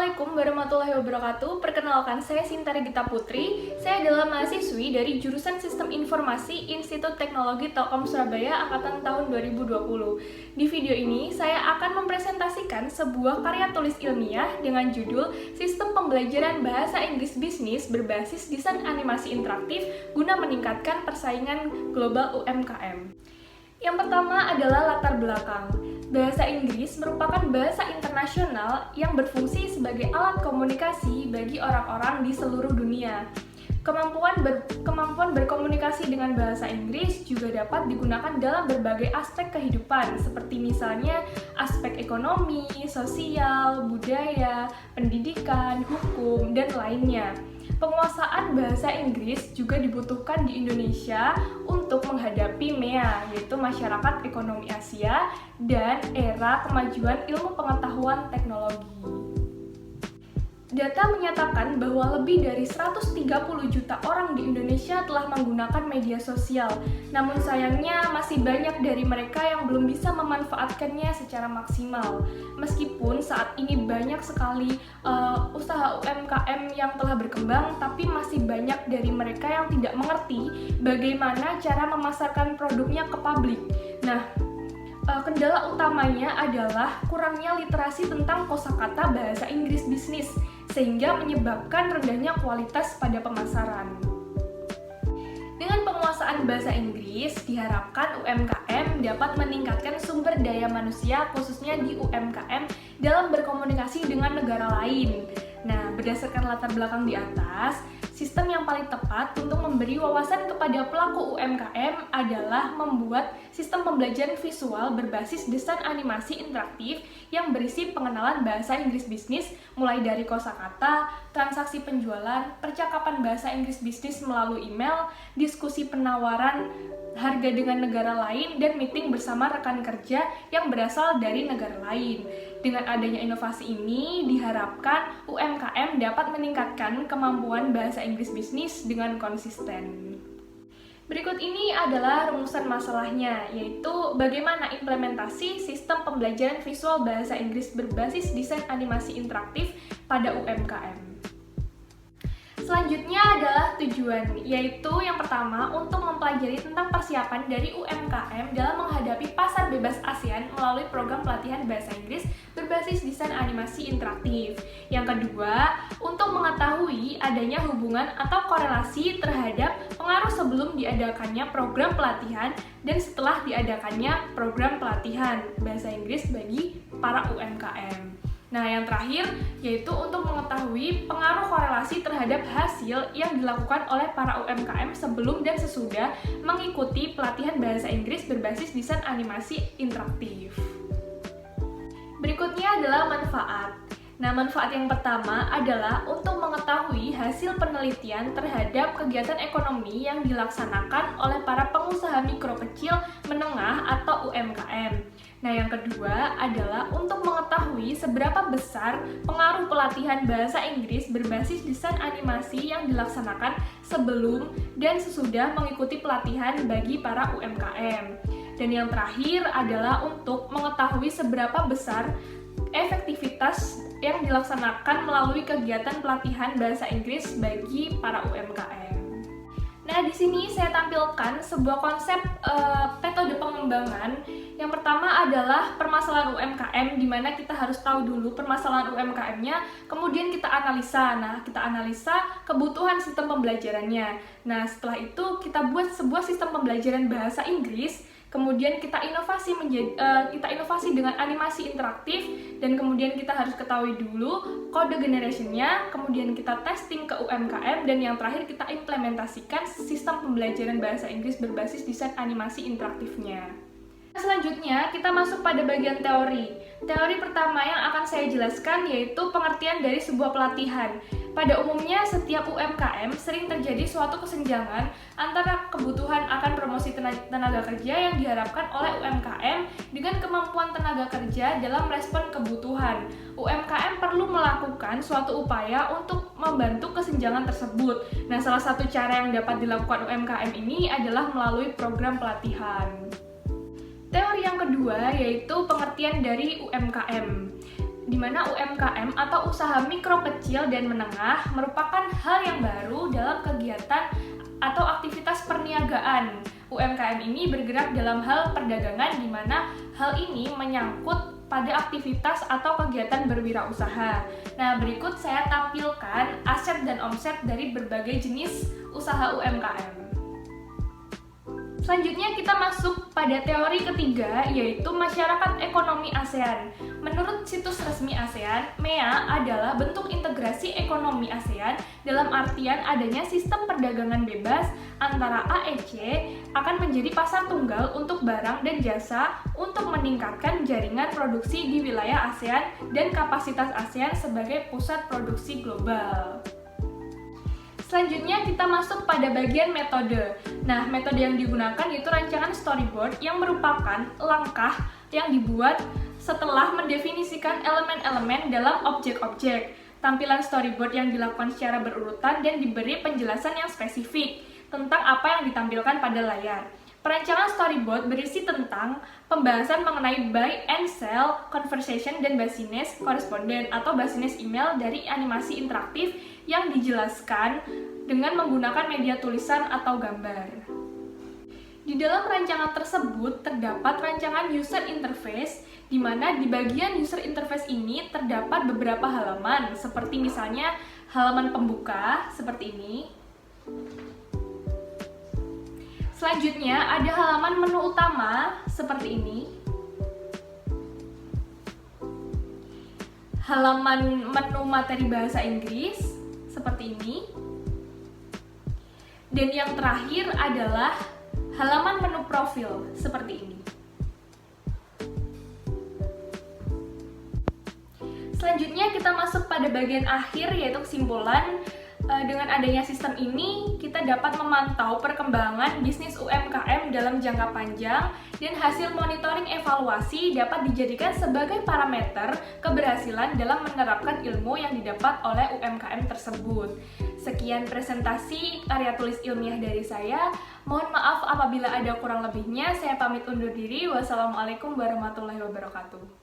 Assalamualaikum warahmatullahi wabarakatuh. Perkenalkan, saya Sinta Regita Putri. Saya adalah mahasiswi dari jurusan Sistem Informasi Institut Teknologi Telkom Surabaya angkatan tahun 2020. Di video ini, saya akan mempresentasikan sebuah karya tulis ilmiah dengan judul Sistem Pembelajaran Bahasa Inggris Bisnis berbasis desain animasi interaktif guna meningkatkan persaingan global UMKM. Yang pertama adalah latar belakang. Bahasa Inggris merupakan bahasa internasional yang berfungsi sebagai alat komunikasi bagi orang-orang di seluruh dunia. Kemampuan berkomunikasi dengan bahasa Inggris juga dapat digunakan dalam berbagai aspek kehidupan, seperti misalnya aspek ekonomi, sosial, budaya, pendidikan, hukum, dan lainnya. Penguasaan bahasa Inggris juga dibutuhkan di Indonesia untuk menghadapi MEA, yaitu Masyarakat Ekonomi Asia, dan era kemajuan ilmu pengetahuan teknologi. Data menyatakan bahwa lebih dari 130 juta orang di Indonesia telah menggunakan media sosial. Namun sayangnya masih banyak dari mereka yang belum bisa memanfaatkannya secara maksimal. Meskipun saat ini banyak sekali usaha UMKM yang telah berkembang, tapi masih banyak dari mereka yang tidak mengerti bagaimana cara memasarkan produknya ke publik. Nah, kendala utamanya adalah kurangnya literasi tentang kosakata bahasa Inggris bisnis, sehingga menyebabkan rendahnya kualitas pada pemasaran. Dengan penguasaan bahasa Inggris, diharapkan UMKM dapat meningkatkan sumber daya manusia, khususnya di UMKM, dalam berkomunikasi dengan negara lain. Nah, berdasarkan latar belakang di atas, sistem yang paling tepat untuk memberi wawasan kepada pelaku UMKM adalah membuat sistem pembelajaran visual berbasis desain animasi interaktif yang berisi pengenalan bahasa Inggris bisnis, mulai dari kosakata, transaksi penjualan, percakapan bahasa Inggris bisnis melalui email, diskusi penawaran harga dengan negara lain, dan meeting bersama rekan kerja yang berasal dari negara lain. Dengan adanya inovasi ini, diharapkan UMKM dapat meningkatkan kemampuan bahasa Inggris bisnis dengan konsisten. Berikut ini adalah rumusan masalahnya, yaitu bagaimana implementasi sistem pembelajaran visual bahasa Inggris berbasis desain animasi interaktif pada UMKM. Selanjutnya adalah tujuan, yaitu yang pertama untuk mempelajari tentang persiapan dari UMKM dalam menghadapi pasar bebas ASEAN melalui program pelatihan bahasa Inggris berbasis desain animasi interaktif. Yang kedua, untuk mengetahui adanya hubungan atau korelasi terhadap pengaruh sebelum diadakannya program pelatihan dan setelah diadakannya program pelatihan bahasa Inggris bagi para UMKM. Nah, yang terakhir yaitu untuk mengetahui pengaruh korelasi terhadap hasil yang dilakukan oleh para UMKM sebelum dan sesudah mengikuti pelatihan bahasa Inggris berbasis desain animasi interaktif. Berikutnya adalah manfaat. Nah, manfaat yang pertama adalah untuk mengetahui hasil penelitian terhadap kegiatan ekonomi yang dilaksanakan oleh para pengusaha mikro kecil, menengah, atau UMKM. Nah, yang kedua adalah untuk mengetahui seberapa besar pengaruh pelatihan bahasa Inggris berbasis desain animasi yang dilaksanakan sebelum dan sesudah mengikuti pelatihan bagi para UMKM. Dan yang terakhir adalah untuk mengetahui seberapa besar efektivitas yang dilaksanakan melalui kegiatan pelatihan bahasa Inggris bagi para UMKM. Nah, di sini saya tampilkan sebuah konsep metode pengembangan. Yang pertama adalah permasalahan UMKM, di mana kita harus tahu dulu permasalahan UMKM-nya, kemudian kita analisa. Nah, kita analisa kebutuhan sistem pembelajarannya. Nah, setelah itu kita buat sebuah sistem pembelajaran bahasa Inggris. Kemudian kita inovasi dengan animasi interaktif, dan kemudian kita harus ketahui dulu kode generation-nya, kemudian kita testing ke UMKM, dan yang terakhir kita implementasikan sistem pembelajaran bahasa Inggris berbasis desain animasi interaktifnya. Selanjutnya, kita masuk pada bagian teori. Teori pertama yang akan saya jelaskan yaitu pengertian dari sebuah pelatihan. Pada umumnya, setiap UMKM sering terjadi suatu kesenjangan antara kebutuhan akan promosi tenaga kerja yang diharapkan oleh UMKM dengan kemampuan tenaga kerja dalam respon kebutuhan. UMKM perlu melakukan suatu upaya untuk membantu kesenjangan tersebut. Nah, salah satu cara yang dapat dilakukan UMKM ini adalah melalui program pelatihan. Teori yang kedua yaitu pengertian dari UMKM. di mana UMKM atau usaha mikro kecil dan menengah merupakan hal yang baru dalam kegiatan atau aktivitas perniagaan. UMKM ini bergerak dalam hal perdagangan di mana hal ini menyangkut pada aktivitas atau kegiatan berwirausaha. Nah, berikut saya tampilkan aset dan omset dari berbagai jenis usaha UMKM. Selanjutnya kita masuk pada teori ketiga, yaitu masyarakat ekonomi ASEAN. Menurut situs resmi ASEAN, MEA adalah bentuk integrasi ekonomi ASEAN dalam artian adanya sistem perdagangan bebas antara AEC akan menjadi pasar tunggal untuk barang dan jasa untuk meningkatkan jaringan produksi di wilayah ASEAN dan kapasitas ASEAN sebagai pusat produksi global. Selanjutnya kita masuk pada bagian metode. Nah, metode yang digunakan yaitu rancangan storyboard yang merupakan langkah yang dibuat setelah mendefinisikan elemen-elemen dalam objek-objek. Tampilan storyboard yang dilakukan secara berurutan dan diberi penjelasan yang spesifik tentang apa yang ditampilkan pada layar. Perancangan storyboard berisi tentang pembahasan mengenai buy and sell, conversation, dan business correspondent atau business email dari animasi interaktif yang dijelaskan dengan menggunakan media tulisan atau gambar. Di dalam rancangan tersebut terdapat rancangan user interface, di mana di bagian user interface ini terdapat beberapa halaman, seperti misalnya halaman pembuka, seperti ini. Selanjutnya ada halaman menu utama seperti ini. Halaman menu materi bahasa Inggris seperti ini. Dan yang terakhir adalah halaman menu profil seperti ini. Selanjutnya kita masuk pada bagian akhir, yaitu kesimpulan. Dengan adanya sistem ini, kita dapat memantau perkembangan bisnis UMKM dalam jangka panjang dan hasil monitoring evaluasi dapat dijadikan sebagai parameter keberhasilan dalam menerapkan ilmu yang didapat oleh UMKM tersebut. Sekian presentasi karya tulis ilmiah dari saya. Mohon maaf apabila ada kurang lebihnya. Saya pamit undur diri. Wassalamualaikum warahmatullahi wabarakatuh.